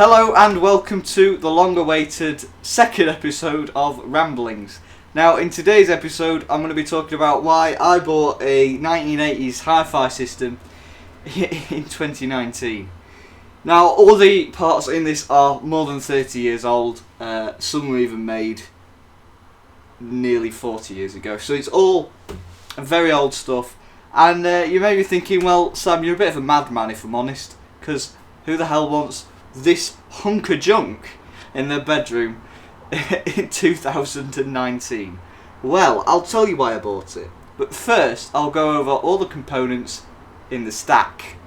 Hello and welcome to the long-awaited second episode of Ramblings. Now, in today's episode, I'm going to be talking about why I bought a 1980s hi-fi system in 2019. Now, all the parts in this are more than 30 years old. Some were even made nearly 40 years ago. So it's all very old stuff. And you may be thinking, well, Sam, you're a bit of a madman if I'm honest. Because who the hell wants this hunk of junk in their bedroom in 2019? Well, I'll tell you why I bought it. But first, I'll go over all the components in the stack.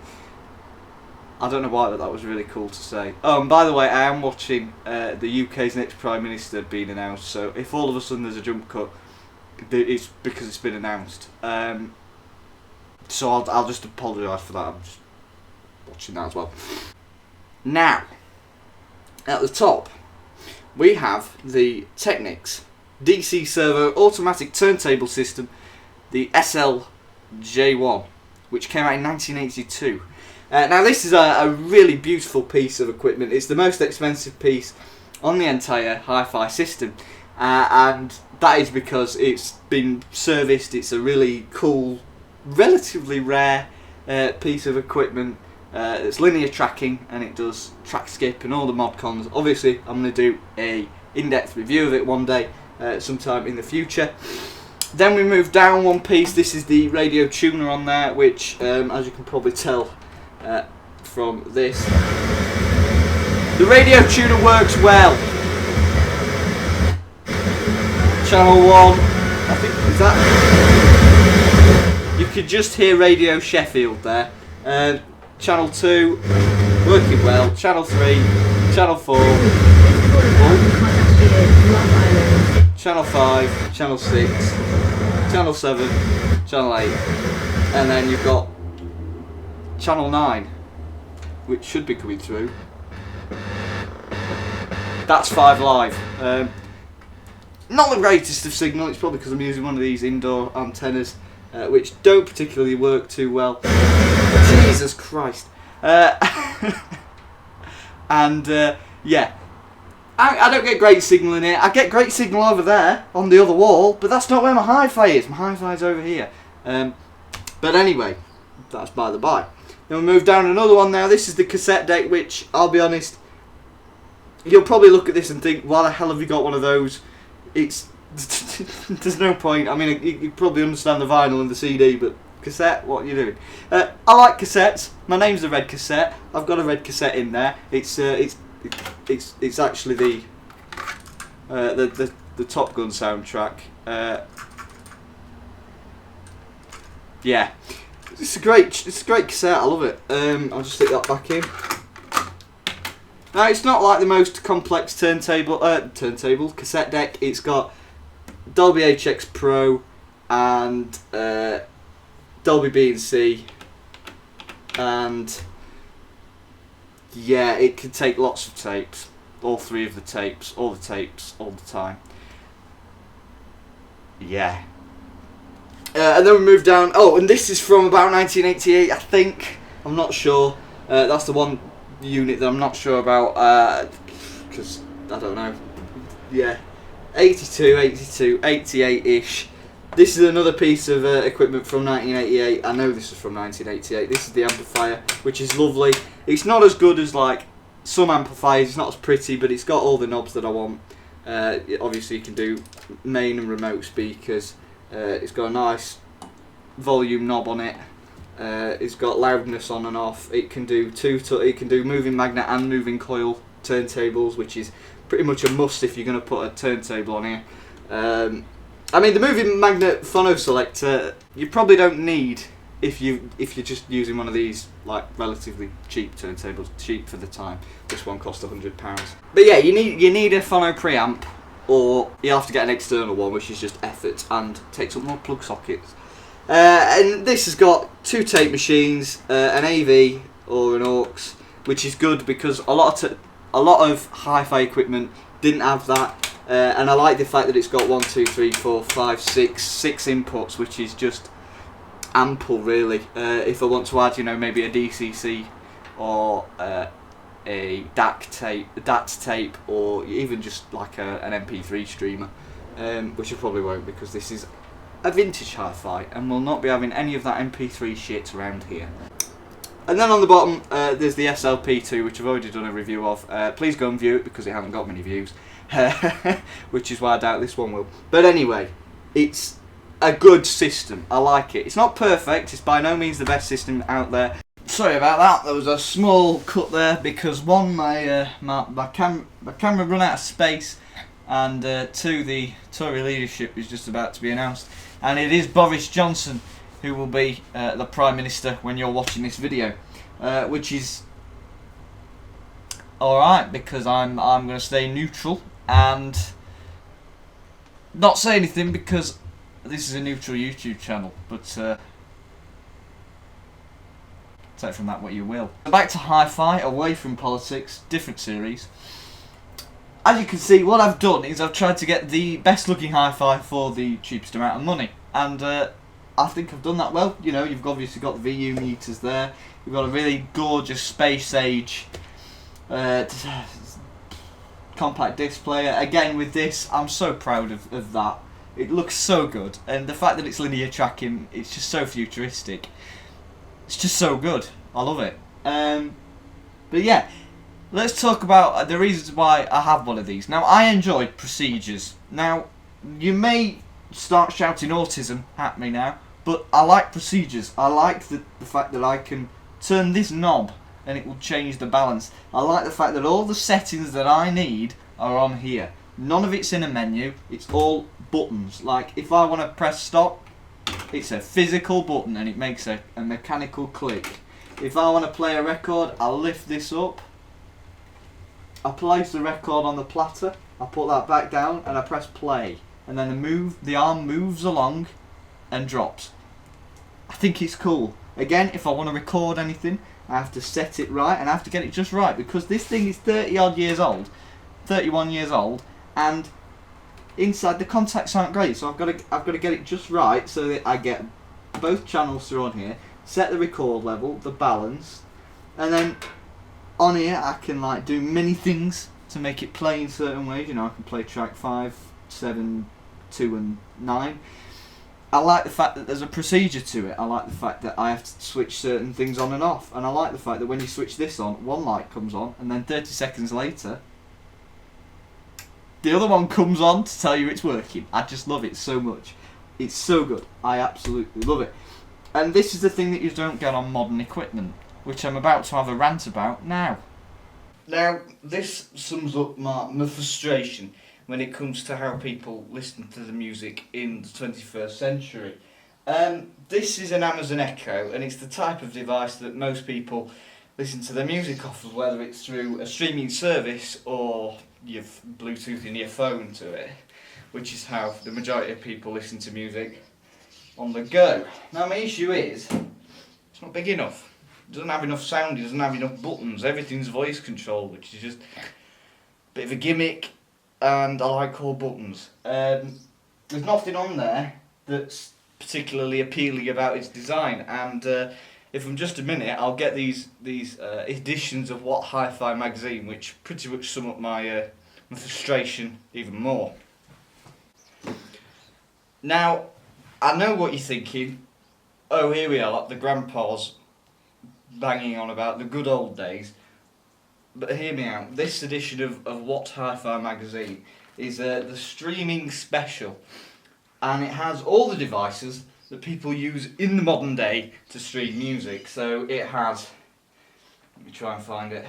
I don't know why, but that was really cool to say. Oh, and by the way, I am watching the UK's next Prime Minister being announced, so if all of a sudden there's a jump cut, it's because it's been announced. So I'll just apologise for that. I'm just watching that as well. Now, at the top, we have the Technics DC Servo Automatic Turntable System, the SLJ1, which came out in 1982. Now, this is a really beautiful piece of equipment. It's the most expensive piece on the entire hi-fi system, and that is because it's been serviced. It's a really cool, relatively rare piece of equipment. It's linear tracking, and it does track skip and all the mod cons. Obviously, I'm going to do a in-depth review of it one day, sometime in the future. Then we move down one piece. This is the radio tuner on there, which, as you can probably tell from this, the radio tuner works well. Channel 1, I think, is that? You could just hear Radio Sheffield there. Channel 2, working well. Channel 3, Channel 4, Channel 5, Channel 6, Channel 7, Channel 8, and then you've got Channel 9, which should be coming through. That's 5 Live. Not the greatest of signal. It's probably because I'm using one of these indoor antennas, which don't particularly work too well. Jesus Christ. And yeah, I don't get great signal in here. I get great signal over there on the other wall, but that's not where my hi-fi is. My hi-fi is over here. But anyway, that's by the by. Then we move down another one now. This is the cassette deck, which, I'll be honest, you'll probably look at this and think, why the hell have you got one of those? It's there's no point. I mean, you probably understand the vinyl and the CD, but cassette, what are you doing? I like cassettes. My name's the Red Cassette. I've got a red cassette in there. It's actually the Top Gun soundtrack. Yeah, it's a great cassette. I love it. I'll just stick that back in. Now, it's not like the most complex turntable cassette deck. It's got Dolby HX Pro and Dolby B and C, and yeah, it can take lots of tapes, all 3 of the tapes, all the tapes, all the time. Yeah. And then we move down. Oh, and this is from about 1988, I think. I'm not sure. That's the one unit that I'm not sure about, because I don't know. Yeah, 82, 88-ish. This is another piece of equipment from 1988. I know this is from 1988. This is the amplifier, which is lovely. It's not as good as like some amplifiers. It's not as pretty, but it's got all the knobs that I want. Obviously, you can do main and remote speakers. It's got a nice volume knob on it. It's got loudness on and off. It can do it can do moving magnet and moving coil turntables, which is pretty much a must if you're going to put a turntable on here. I mean, the moving magnet phono selector you probably don't need if you're just using one of these like relatively cheap turntables, cheap for the time. This one cost £100. But yeah, you need a phono preamp, or you have to get an external one, which is just effort and takes up more plug sockets. And this has got 2 tape machines, an AV or an aux, which is good because a lot of hi-fi equipment didn't have that. And I like the fact that it's got 1, 2, 3, 4, 5, 6 inputs, which is just ample, really. If I want to add, maybe a DCC or a DAT tape, or even just like an MP3 streamer, which I probably won't, because this is a vintage hi-fi and will not be having any of that MP3 shit around here. And then on the bottom there's the SLP2, which I've already done a review of. Please go and view it because it hasn't got many views, which is why I doubt this one will. But anyway, it's a good system. I like it. It's not perfect. It's by no means the best system out there. Sorry about that. There was a small cut there because one, my camera run out of space, and two, the Tory leadership is just about to be announced, and it is Boris Johnson who will be the Prime Minister when you're watching this video, which is alright, because I'm going to stay neutral and not say anything, because this is a neutral YouTube channel, but take from that what you will. Back to hi-fi, away from politics, different series. As you can see, what I've done is I've tried to get the best looking hi-fi for the cheapest amount of money, and I think I've done that well. You know, you've obviously got the VU meters there, you've got a really gorgeous space age compact disc player. Again, with this, I'm so proud of that. It looks so good, and the fact that it's linear tracking, it's just so futuristic. It's just so good. I love it. But yeah, let's talk about the reasons why I have one of these. Now, I enjoy procedures. Now, you may start shouting autism at me now, but I like procedures. I like the fact that I can turn this knob and it will change the balance. I like the fact that all the settings that I need are on here. None of it's in a menu, it's all buttons. Like, if I want to press stop, it's a physical button and it makes a mechanical click. If I want to play a record, I'll lift this up, I place the record on the platter, I put that back down and I press play, and then the arm moves along and drops. I think it's cool. Again, if I want to record anything, I have to set it right, and I have to get it just right, because this thing is 30 odd years old, 31 years old, and inside the contacts aren't great, so I've got to get it just right so that I get both channels through on here, set the record level, the balance, and then on here I can like do many things to make it play in certain ways. You know, I can play track 5, 7, 2 and 9. I like the fact that there's a procedure to it. I like the fact that I have to switch certain things on and off, and I like the fact that when you switch this on, one light comes on, and then 30 seconds later the other one comes on to tell you it's working. I just love it so much. It's so good. I absolutely love it. And this is the thing that you don't get on modern equipment, which I'm about to have a rant about now. Now, this sums up my frustration when it comes to how people listen to the music in the 21st century. This is an Amazon Echo, and it's the type of device that most people listen to their music off of, whether it's through a streaming service or you've Bluetoothing your phone to it, which is how the majority of people listen to music on the go. Now, my issue is, it's not big enough. It doesn't have enough sound, it doesn't have enough buttons, everything's voice control, which is just a bit of a gimmick, and I like all buttons. There's nothing on there that's particularly appealing about its design, and if I'm just a minute, I'll get these editions of What Hi-Fi magazine, which pretty much sum up my frustration even more. Now, I know what you're thinking. Oh, here we are, like the grandpas banging on about the good old days. But hear me out. This edition of What Hi-Fi magazine is the streaming special, and it has all the devices that people use in the modern day to stream music. So it has, let me try and find it,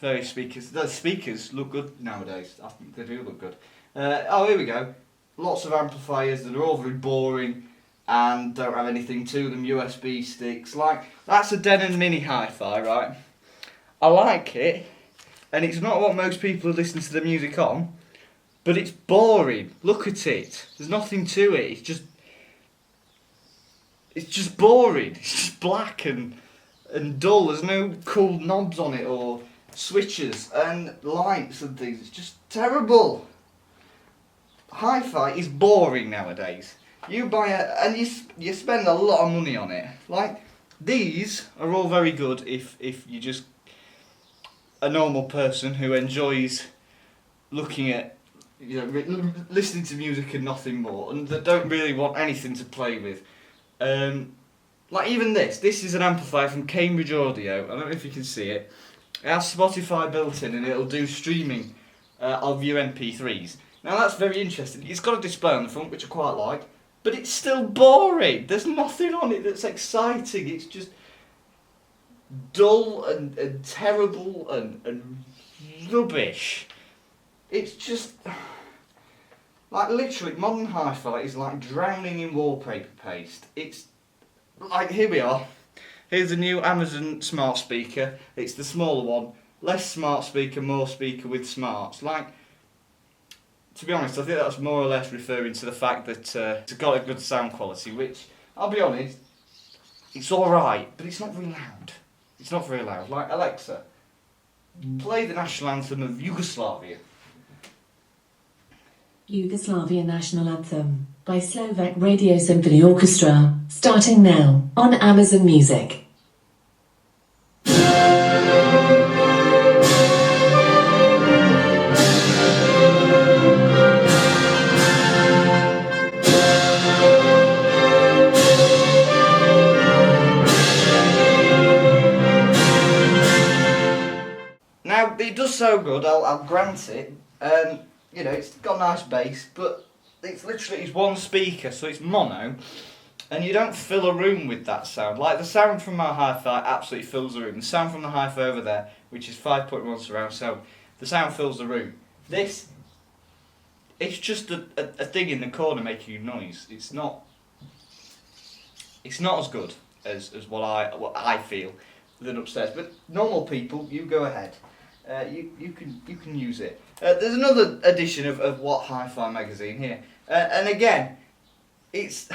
various speakers. The speakers look good nowadays. I think they do look good. Oh, here we go. Lots of amplifiers that are all very boring and don't have anything to them. USB sticks. Like, that's a Denon Mini Hi-Fi, right? I like it, and it's not what most people listen to the music on, but it's boring. Look at it. There's nothing to it. It's just boring. It's just black and dull. There's no cool knobs on it or switches and lights and things. It's just terrible. Hi-Fi is boring nowadays. You buy and you spend a lot of money on it. Like, these are all very good if you just a normal person who enjoys looking at, listening to music and nothing more, and that don't really want anything to play with. Like even this is an amplifier from Cambridge Audio. I don't know if you can see it. It has Spotify built in, and it'll do streaming of your MP3s. Now that's very interesting. It's got a display on the front, which I quite like, but it's still boring. There's nothing on it that's exciting. It's just dull and terrible and rubbish. It's just like literally modern hi-fi is like drowning in wallpaper paste. It's like, here we are. Here's a new Amazon smart speaker. It's the smaller one. Less smart speaker, more speaker with smarts. Like, to be honest, I think that's more or less referring to the fact that it's got a good sound quality, which, I'll be honest, it's alright, but it's not very loud. It's not very loud. Like, Alexa, play the national anthem of Yugoslavia. Yugoslavia National Anthem by Slovak Radio Symphony Orchestra, starting now on Amazon Music. Now, it does so good, I'll grant it. It's got a nice bass, but it's one speaker, so it's mono, and you don't fill a room with that sound. Like, the sound from my hi-fi absolutely fills the room. The sound from the hi-fi over there, which is 5.1 surround sound, the sound fills the room. This, it's just a thing in the corner making noise. It's not as good as what I feel than upstairs. But normal people, you go ahead. You can use it. There's another edition of What Hi-Fi magazine here, and again, it's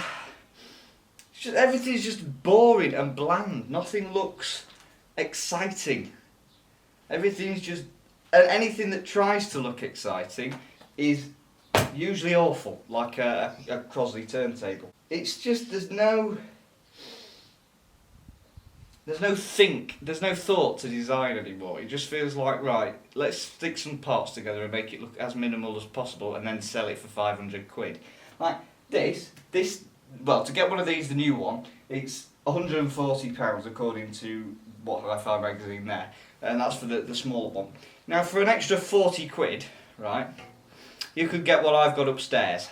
just, everything's just boring and bland. Nothing looks exciting. Everything's just, and anything that tries to look exciting is usually awful, like a Crosley turntable. It's just there's no thought to design anymore. It just feels like, right, let's stick some parts together and make it look as minimal as possible and then sell it for 500 quid. Like, well, to get one of these, the new one, it's £140 according to What Hi-Fi magazine there, and that's for the smaller one. Now, for an extra 40 quid, right, you could get what I've got upstairs.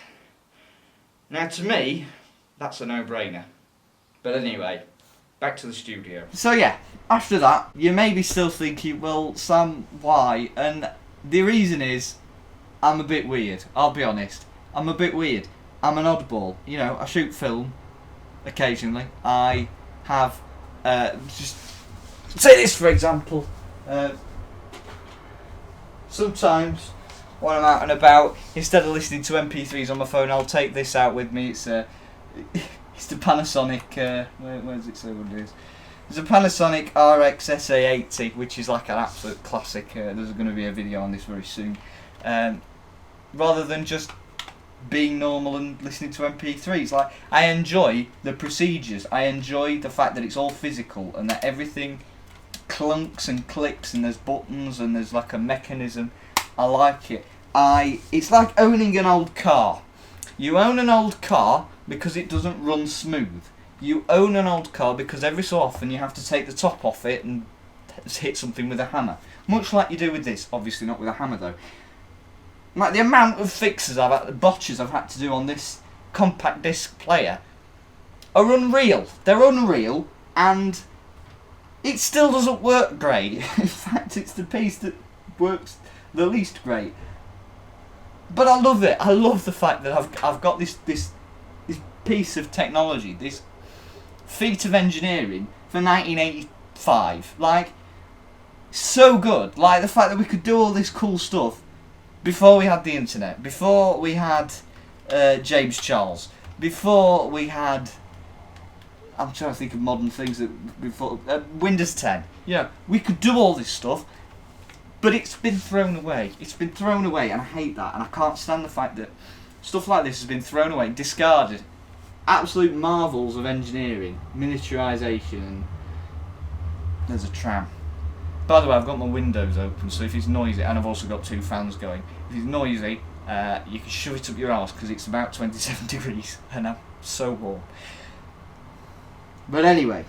Now, to me, that's a no-brainer. But anyway, back to the studio. So yeah, after that, you may be still thinking, well, Sam, why? And the reason is, I'm a bit weird. I'll be honest. I'm a bit weird. I'm an oddball. I shoot film occasionally. I have, just say this for example, sometimes when I'm out and about, instead of listening to MP3s on my phone, I'll take this out with me. It's the Panasonic, where does it say what it is? It's a Panasonic RX SA80, which is like an absolute classic. There's going to be a video on this very soon. Rather than just being normal and listening to MP3s, like, I enjoy the procedures. I enjoy the fact that it's all physical and that everything clunks and clicks and there's buttons and there's like a mechanism. I like it. It's like owning an old car. You own an old car because it doesn't run smooth. You own an old car because every so often you have to take the top off it and hit something with a hammer. Much like you do with this, obviously not with a hammer though. Like, the amount of fixes botches I've had to do on this compact disc player are unreal. They're unreal, and it still doesn't work great. In fact, it's the piece that works the least great. But I love it. I love the fact that I've got this piece of technology, this feat of engineering for 1985. Like, so good. Like, the fact that we could do all this cool stuff before we had the internet, before we had James Charles, before we had, I'm trying to think of modern things that before Windows 10. We could do all this stuff, but it's been thrown away. It's been thrown away, and I hate that, and I can't stand the fact that stuff like this has been thrown away, discarded. Absolute marvels of engineering, miniaturisation, and there's a tram. By the way, I've got my windows open, so if it's noisy, and I've also got 2 fans going, if it's noisy, you can shove it up your arse because it's about 27 degrees and I'm so warm. But anyway,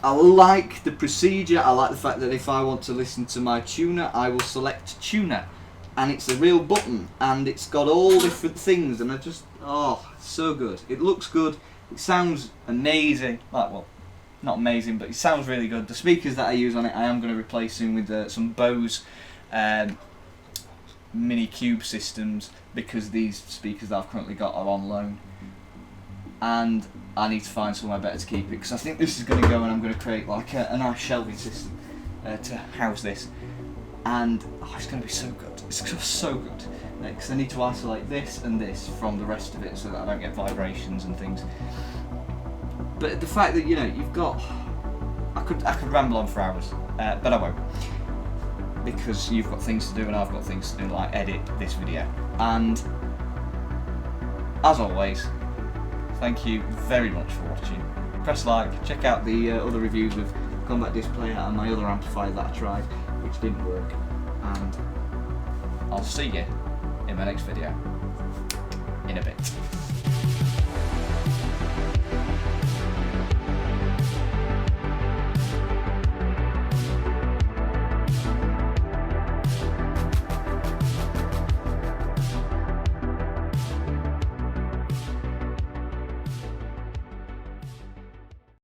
I like the procedure. I like the fact that if I want to listen to my tuner, I will select tuner, and it's a real button, and it's got all different things, and I just, oh, so good. It looks good, it sounds amazing, like, well, not amazing, but it sounds really good. The speakers that I use on it, I am going to replace them with some Bose mini cube systems, because these speakers that I've currently got are on loan, and I need to find somewhere better to keep it, because I think this is going to go, and I'm going to create like a nice shelving system to house this, and oh, it's going to be so good. It's just so good, because I need to isolate this and this from the rest of it so that I don't get vibrations and things. But the fact that, you know, you've got, I could ramble on for hours, but I won't, because you've got things to do and I've got things to do, like edit this video. And as always, thank you very much for watching. Press like, check out the other reviews of Combat Display and my other amplifier that I tried, which didn't work. And I'll see you in my next video in a bit.